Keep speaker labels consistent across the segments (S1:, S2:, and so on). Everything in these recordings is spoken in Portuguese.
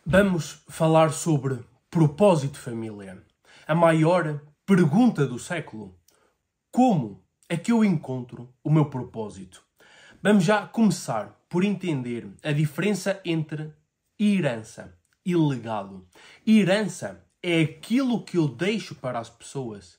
S1: Vamos falar sobre propósito de família. A maior pergunta do século. Como é que eu encontro o meu propósito? Vamos já começar por entender a diferença entre herança e legado. Herança é aquilo que eu deixo para as pessoas.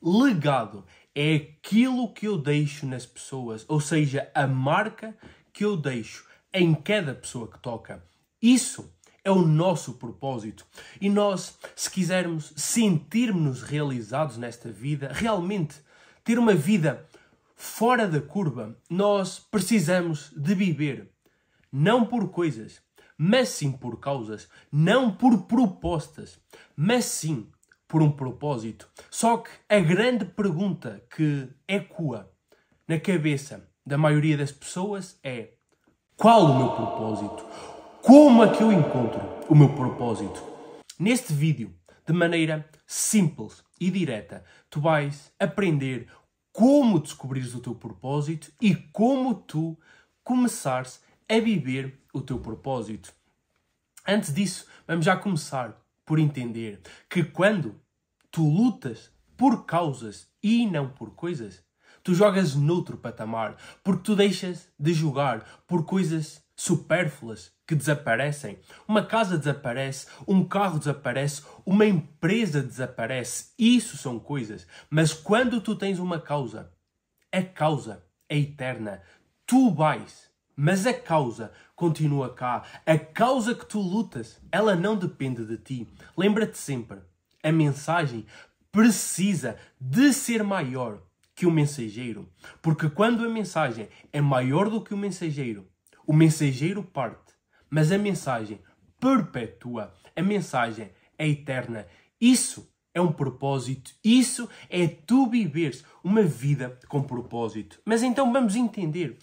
S1: Legado é aquilo que eu deixo nas pessoas, ou seja, a marca que eu deixo em cada pessoa que toca. Isso é o nosso propósito. E nós, se quisermos sentir-nos realizados nesta vida, realmente ter uma vida fora da curva, nós precisamos de viver não por coisas, mas sim por causas, não por propostas, mas sim por um propósito. Só que a grande pergunta que ecoa na cabeça da maioria das pessoas é: qual o meu propósito? Como é que eu encontro o meu propósito? Neste vídeo, de maneira simples e direta, tu vais aprender como descobrires o teu propósito e como tu começares a viver o teu propósito. Antes disso, vamos já começar por entender que quando tu lutas por causas e não por coisas, tu jogas noutro patamar, porque tu deixas de jogar por coisas supérfluas que desaparecem. Uma casa desaparece, um carro desaparece, uma empresa desaparece. Isso são coisas. Mas quando tu tens uma causa, a causa é eterna. Tu vais, mas a causa continua cá. A causa que tu lutas, ela não depende de ti. Lembra-te sempre, a mensagem precisa de ser maior que o mensageiro. Porque quando a mensagem é maior do que o mensageiro parte, mas a mensagem perpetua, a mensagem é eterna. Isso é um propósito, isso é tu viveres uma vida com propósito. Mas então vamos entender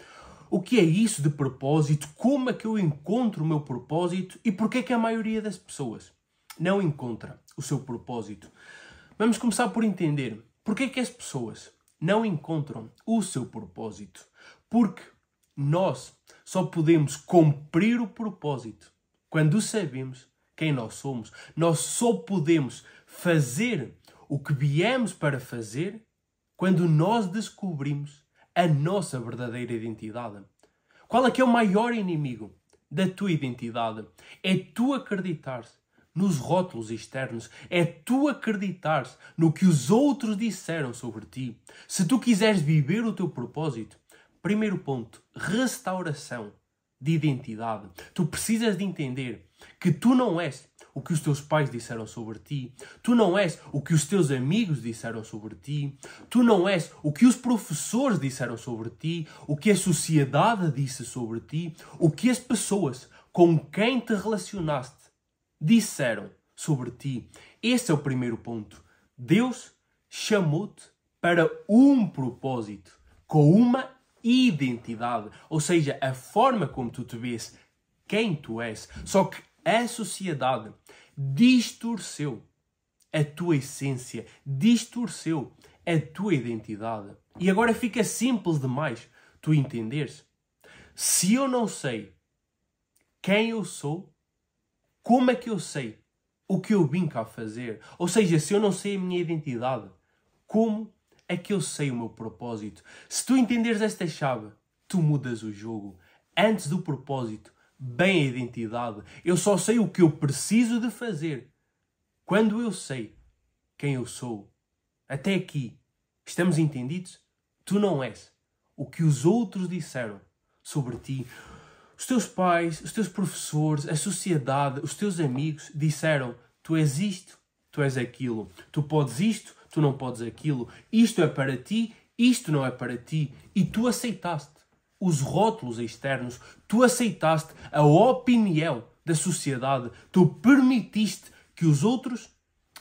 S1: o que é isso de propósito, como é que eu encontro o meu propósito e porque é que a maioria das pessoas não encontra o seu propósito. Vamos começar por entender porque é que as pessoas não encontram o seu propósito. Porque nós só podemos cumprir o propósito quando sabemos quem nós somos. Nós só podemos fazer o que viemos para fazer quando nós descobrimos a nossa verdadeira identidade. Qual é que é o maior inimigo da tua identidade? É tu acreditares nos rótulos externos, é tu acreditares no que os outros disseram sobre ti. Se tu quiseres viver o teu propósito, primeiro ponto, restauração de identidade. Tu precisas de entender que tu não és o que os teus pais disseram sobre ti. Tu não és o que os teus amigos disseram sobre ti. Tu não és o que os professores disseram sobre ti. O que a sociedade disse sobre ti. O que as pessoas com quem te relacionaste disseram sobre ti. Esse é o primeiro ponto. Deus chamou-te para um propósito, com uma identidade, ou seja, a forma como tu te vês, quem tu és. Só que a sociedade distorceu a tua essência, distorceu a tua identidade. E agora fica simples demais tu entenderes. Se eu não sei quem eu sou, como é que eu sei o que eu vim cá fazer? Ou seja, se eu não sei a minha identidade, como é que eu sei o meu propósito? Se tu entenderes esta chave, tu mudas o jogo. Antes do propósito, bem a identidade. Eu só sei o que eu preciso de fazer quando eu sei quem eu sou. Até aqui, estamos entendidos? Tu não és o que os outros disseram sobre ti. Os teus pais, os teus professores, a sociedade, os teus amigos disseram: tu és isto, tu és aquilo. Tu podes isto, tu não podes aquilo. Isto é para ti, isto não é para ti. E tu aceitaste os rótulos externos, tu aceitaste a opinião da sociedade, tu permitiste que os outros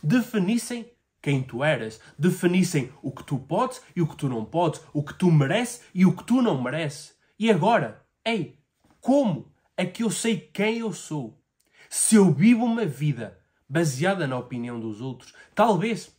S1: definissem quem tu eras, definissem o que tu podes e o que tu não podes, o que tu mereces e o que tu não mereces. E agora, como é que eu sei quem eu sou? Se eu vivo uma vida baseada na opinião dos outros, talvez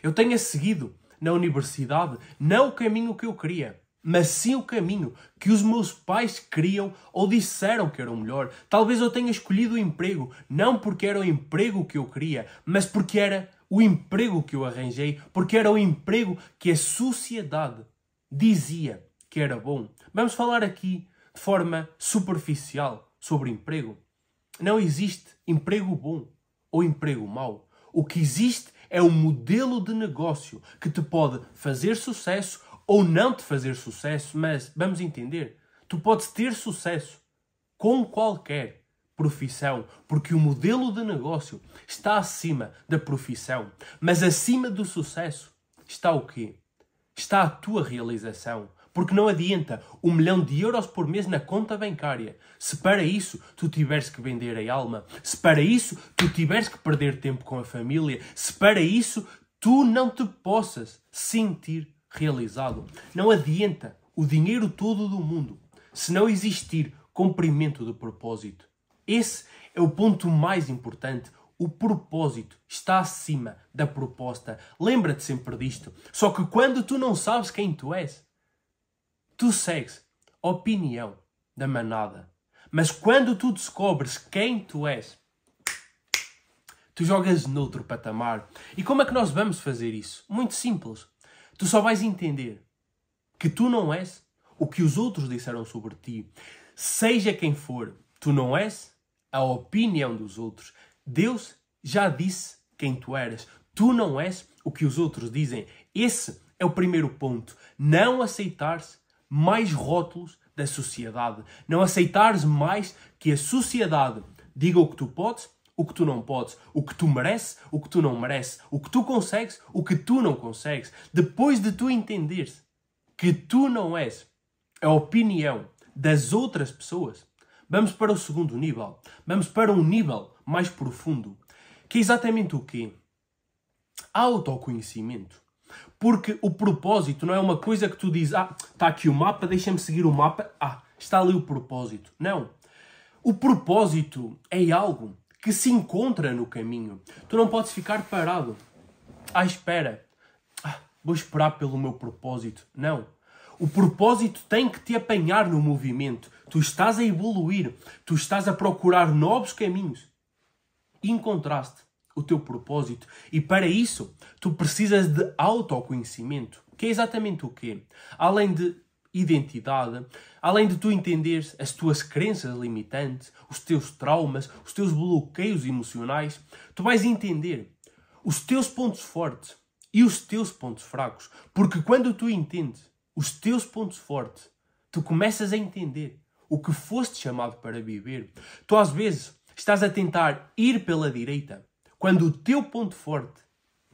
S1: eu tenha seguido na universidade não o caminho que eu queria, mas sim o caminho que os meus pais queriam ou disseram que era o melhor. Talvez eu tenha escolhido o emprego, não porque era o emprego que eu queria, mas porque era o emprego que eu arranjei, porque era o emprego que a sociedade dizia que era bom. Vamos falar aqui de forma superficial sobre emprego. Não existe emprego bom ou emprego mau. O que existe é um modelo de negócio que te pode fazer sucesso ou não te fazer sucesso, mas vamos entender, tu podes ter sucesso com qualquer profissão, porque o modelo de negócio está acima da profissão, mas acima do sucesso está o quê? Está a tua realização. Porque não adianta 1 milhão de euros por mês na conta bancária. Se para isso tu tiveres que vender a alma, se para isso tu tiveres que perder tempo com a família, se para isso tu não te possas sentir realizado. Não adianta o dinheiro todo do mundo se não existir cumprimento de propósito. Esse é o ponto mais importante. O propósito está acima da proposta. Lembra-te sempre disto. Só que quando tu não sabes quem tu és, tu segues a opinião da manada. Mas quando tu descobres quem tu és, tu jogas noutro patamar. E como é que nós vamos fazer isso? Muito simples. Tu só vais entender que tu não és o que os outros disseram sobre ti. Seja quem for, tu não és a opinião dos outros. Deus já disse quem tu eras. Tu não és o que os outros dizem. Esse é o primeiro ponto. Não aceitares mais rótulos da sociedade. Não aceitares mais que a sociedade diga o que tu podes, o que tu não podes, o que tu mereces, o que tu não mereces, o que tu consegues, o que tu não consegues. Depois de tu entenderes que tu não és a opinião das outras pessoas, vamos para o segundo nível. Vamos para um nível mais profundo. Que é exatamente o quê? Autoconhecimento. Porque o propósito não é uma coisa que tu dizes, está aqui o mapa, deixa-me seguir o mapa, está ali o propósito. Não. O propósito é algo que se encontra no caminho. Tu não podes ficar parado à espera. Vou esperar pelo meu propósito. Não. O propósito tem que te apanhar no movimento. Tu estás a evoluir. Tu estás a procurar novos caminhos. E encontraste o teu propósito. E para isso, tu precisas de autoconhecimento. Que é exatamente o quê? Além de identidade, além de tu entenderes as tuas crenças limitantes, os teus traumas, os teus bloqueios emocionais, tu vais entender os teus pontos fortes e os teus pontos fracos. Porque quando tu entendes os teus pontos fortes, tu começas a entender o que foste chamado para viver. Tu às vezes estás a tentar ir pela direita, quando o teu ponto forte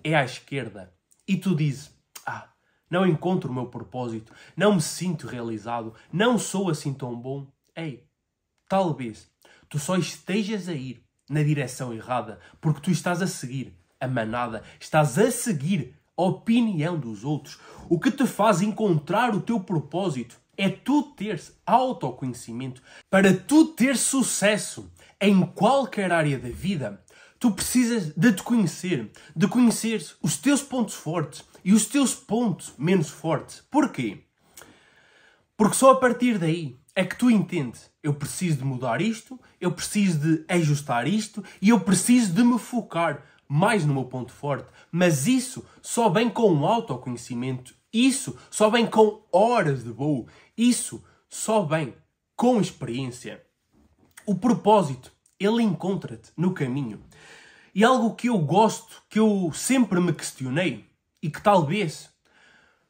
S1: é à esquerda. E tu dizes, não encontro o meu propósito, não me sinto realizado, não sou assim tão bom. Ei, talvez tu só estejas a ir na direção errada, porque tu estás a seguir a manada, estás a seguir a opinião dos outros. O que te faz encontrar o teu propósito é tu teres autoconhecimento. Para tu ter sucesso em qualquer área da vida, tu precisas de te conhecer, de conhecer os teus pontos fortes e os teus pontos menos fortes. Porquê? Porque só a partir daí é que tu entendes, eu preciso de mudar isto, eu preciso de ajustar isto e eu preciso de me focar mais no meu ponto forte. Mas isso só vem com autoconhecimento, isso só vem com horas de voo, isso só vem com experiência. O propósito, ele encontra-te no caminho. E algo que eu gosto, que eu sempre me questionei, e que talvez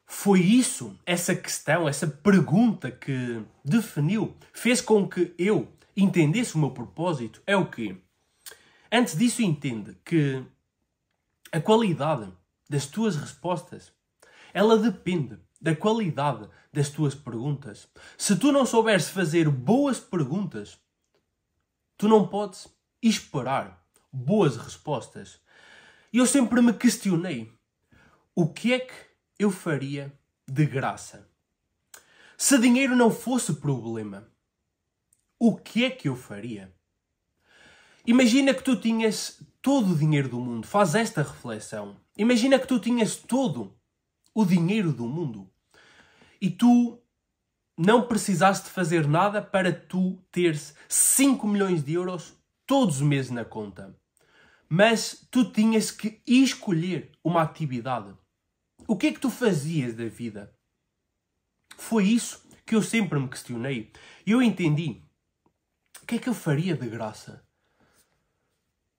S1: foi isso, essa questão, essa pergunta que definiu, fez com que eu entendesse o meu propósito, é o quê? Antes disso, entende que a qualidade das tuas respostas, ela depende da qualidade das tuas perguntas. Se tu não souberes fazer boas perguntas, tu não podes esperar boas respostas. E eu sempre me questionei, o que é que eu faria de graça? Se dinheiro não fosse problema, o que é que eu faria? Imagina que tu tinhas todo o dinheiro do mundo. Faz esta reflexão. Imagina que tu tinhas todo o dinheiro do mundo. E tu não precisasse de fazer nada para tu teres 5 milhões de euros todos os meses na conta. Mas tu tinhas que escolher uma atividade. O que é que tu fazias da vida? Foi isso que eu sempre me questionei. E eu entendi. O que é que eu faria de graça?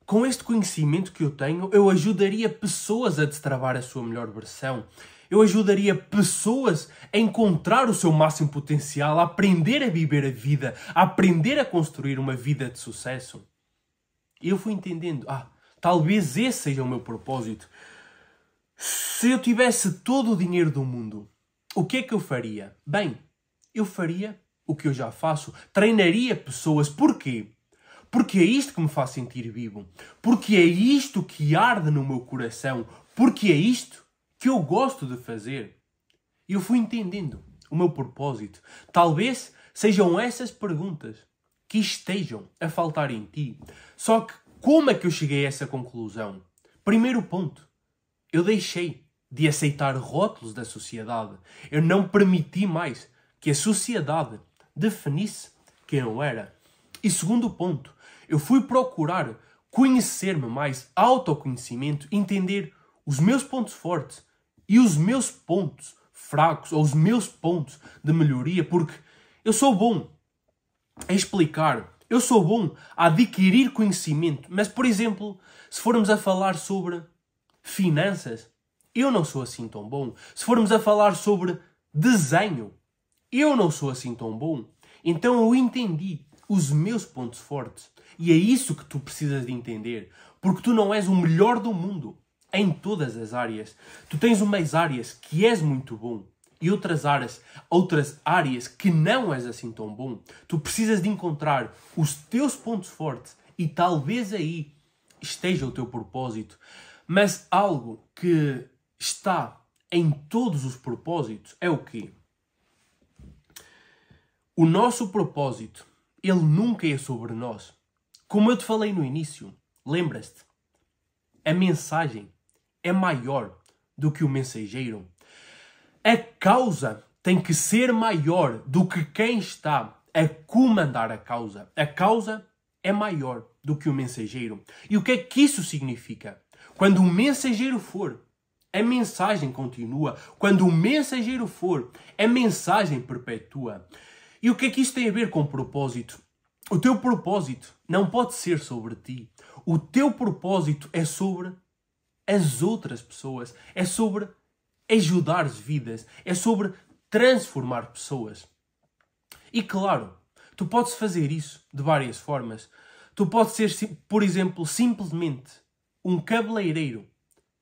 S1: Com este conhecimento que eu tenho, eu ajudaria pessoas a destravar a sua melhor versão. Eu ajudaria pessoas a encontrar o seu máximo potencial, a aprender a viver a vida, a aprender a construir uma vida de sucesso. E eu fui entendendo, talvez esse seja o meu propósito. Se eu tivesse todo o dinheiro do mundo, o que é que eu faria? Bem, eu faria o que eu já faço. Treinaria pessoas. Porquê? Porque é isto que me faz sentir vivo. Porque é isto que arde no meu coração. Porque é isto que eu gosto de fazer. E eu fui entendendo o meu propósito. Talvez sejam essas perguntas que estejam a faltar em ti. Só que como é que eu cheguei a essa conclusão? Primeiro ponto. Eu deixei de aceitar rótulos da sociedade. Eu não permiti mais que a sociedade definisse quem eu era. E segundo ponto, eu fui procurar conhecer-me mais, autoconhecimento, entender os meus pontos fortes e os meus pontos fracos, ou os meus pontos de melhoria, porque eu sou bom a explicar, eu sou bom a adquirir conhecimento, mas, por exemplo, se formos a falar sobre finanças, eu não sou assim tão bom. Se formos a falar sobre desenho, eu não sou assim tão bom. Então eu entendi os meus pontos fortes. E é isso que tu precisas de entender. Porque tu não és o melhor do mundo em todas as áreas. Tu tens umas áreas que és muito bom e outras áreas que não és assim tão bom. Tu precisas de encontrar os teus pontos fortes e talvez aí esteja o teu propósito. Mas algo que está em todos os propósitos é o quê? O nosso propósito, ele nunca é sobre nós. Como eu te falei no início, lembras-te? A mensagem é maior do que o mensageiro. A causa tem que ser maior do que quem está a comandar a causa. A causa é maior do que o mensageiro. E o que é que isso significa? Quando o mensageiro for, a mensagem continua. Quando o mensageiro for, a mensagem perpetua. E o que é que isto tem a ver com propósito? O teu propósito não pode ser sobre ti. O teu propósito é sobre as outras pessoas. É sobre ajudar vidas. É sobre transformar pessoas. E claro, tu podes fazer isso de várias formas. Tu podes ser, por exemplo, simplesmente um cabeleireiro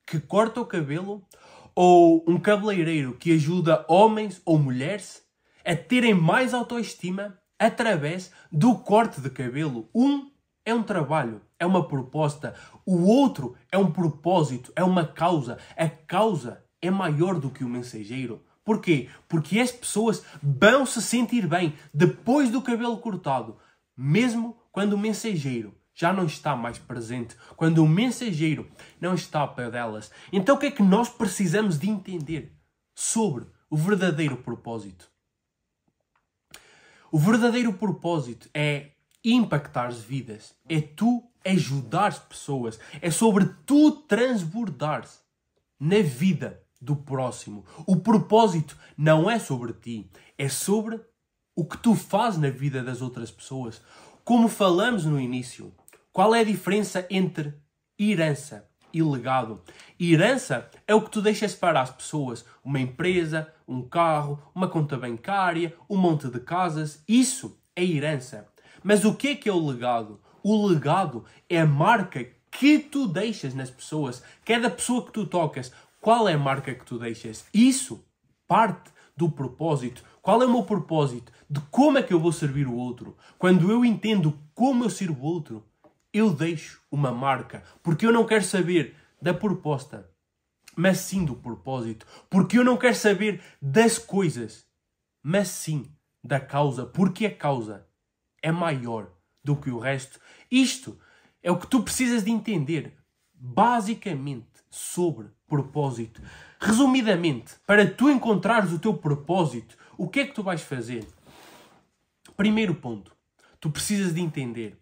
S1: que corta o cabelo, ou um cabeleireiro que ajuda homens ou mulheres a terem mais autoestima através do corte de cabelo. Um é um trabalho, é uma proposta. O outro é um propósito, é uma causa. A causa é maior do que o mensageiro. Porquê? Porque as pessoas vão se sentir bem depois do cabelo cortado, mesmo quando o mensageiro já não está mais presente, quando o mensageiro não está ao pé delas. Então o que é que nós precisamos de entender sobre o verdadeiro propósito? O verdadeiro propósito é impactar vidas, é tu ajudares pessoas, é sobre tu transbordares na vida do próximo. O propósito não é sobre ti, é sobre o que tu fazes na vida das outras pessoas. Como falamos no início, qual é a diferença entre herança e legado? Herança é o que tu deixas para as pessoas. Uma empresa, um carro, uma conta bancária, um monte de casas. Isso é herança. Mas o que é o legado? O legado é a marca que tu deixas nas pessoas. Cada pessoa que tu tocas, qual é a marca que tu deixas? Isso parte do propósito. Qual é o meu propósito? De como é que eu vou servir o outro? Quando eu entendo como eu sirvo o outro, eu deixo uma marca. Porque eu não quero saber da proposta, mas sim do propósito. Porque eu não quero saber das coisas, mas sim da causa. Porque a causa é maior do que o resto. Isto é o que tu precisas de entender, basicamente, sobre propósito. Resumidamente, para tu encontrares o teu propósito, O que é que tu vais fazer? Primeiro ponto. Tu precisas de entender.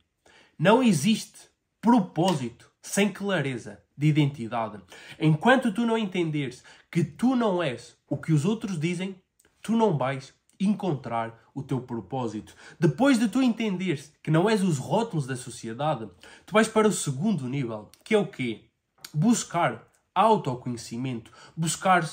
S1: Não existe propósito sem clareza de identidade. Enquanto tu não entenderes que tu não és o que os outros dizem, tu não vais encontrar o teu propósito. Depois de tu entenderes que não és os rótulos da sociedade, tu vais para o segundo nível, que é o quê? Buscar autoconhecimento, buscar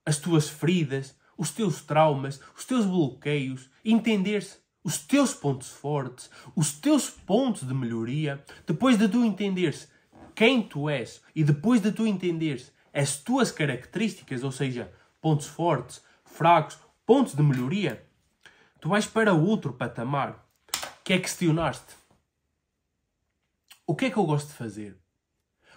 S1: as tuas feridas, os teus traumas, os teus bloqueios, entender-se os teus pontos fortes, os teus pontos de melhoria. Depois de tu entenderes quem tu és e depois de tu entenderes as tuas características, ou seja, pontos fortes, fracos, pontos de melhoria, tu vais para outro patamar, que é questionar-te. O que é que eu gosto de fazer?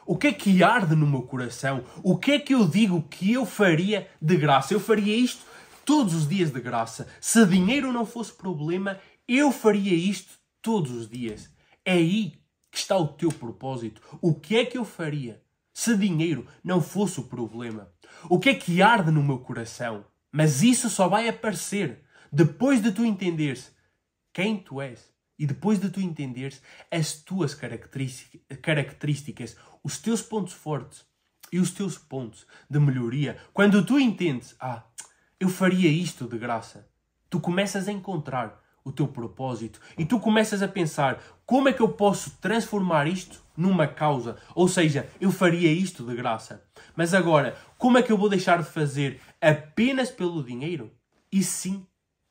S1: O que é que arde no meu coração? O que é que eu digo que eu faria de graça? Eu faria isto todos os dias de graça. Se dinheiro não fosse problema, eu faria isto todos os dias. É aí que está o teu propósito. O que é que eu faria se dinheiro não fosse o problema? O que é que arde no meu coração? Mas isso só vai aparecer depois de tu entenderes quem tu és e depois de tu entenderes as tuas características, os teus pontos fortes e os teus pontos de melhoria. Quando tu entendes, eu faria isto de graça, tu começas a encontrar o teu propósito e tu começas a pensar, como é que eu posso transformar isto numa causa? Ou seja, eu faria isto de graça. Mas agora, como é que eu vou deixar de fazer apenas pelo dinheiro? E sim,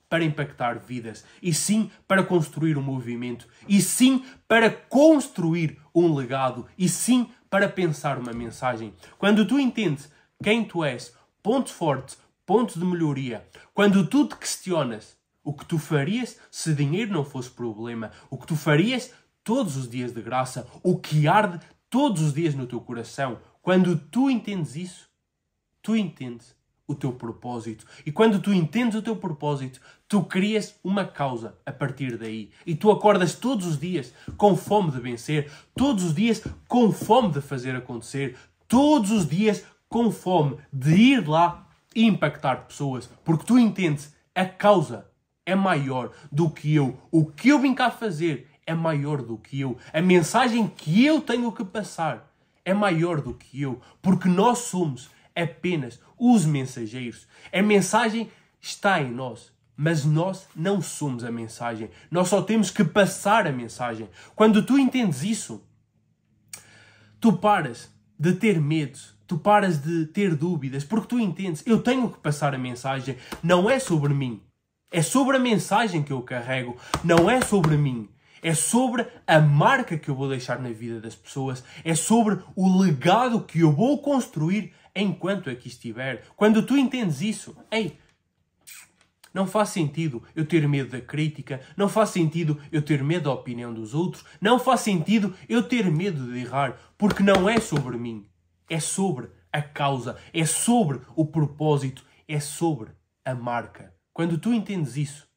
S1: para impactar vidas. E sim, para construir um movimento. E sim, para construir um legado. E sim, para pensar uma mensagem. Quando tu entendes quem tu és, pontos fortes, pontos de melhoria, quando tu te questionas o que tu farias se dinheiro não fosse problema, o que tu farias todos os dias de graça, o que arde todos os dias no teu coração, quando tu entendes isso, tu entendes o teu propósito. E quando tu entendes o teu propósito, tu crias uma causa a partir daí. E tu acordas todos os dias com fome de vencer, todos os dias com fome de fazer acontecer, todos os dias com fome de ir lá e impactar pessoas. Porque tu entendes, a causa é maior do que eu. O que eu vim cá fazer é maior do que eu. A mensagem que eu tenho que passar é maior do que eu. Porque nós somos apenas os mensageiros. A mensagem está em nós, mas nós não somos a mensagem. Nós só temos que passar a mensagem. Quando tu entendes isso, tu paras de ter medos, tu paras de ter dúvidas, porque tu entendes, eu tenho que passar a mensagem. Não é sobre mim, é sobre a mensagem que eu carrego. Não é sobre mim. É sobre a marca que eu vou deixar na vida das pessoas. É sobre o legado que eu vou construir enquanto aqui estiver. Quando tu entendes isso, não faz sentido eu ter medo da crítica, não faz sentido eu ter medo da opinião dos outros, não faz sentido eu ter medo de errar, porque não é sobre mim. É sobre a causa, é sobre o propósito, é sobre a marca. Quando tu entendes isso,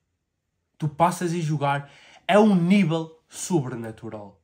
S1: tu passas a jogar a um nível sobrenatural.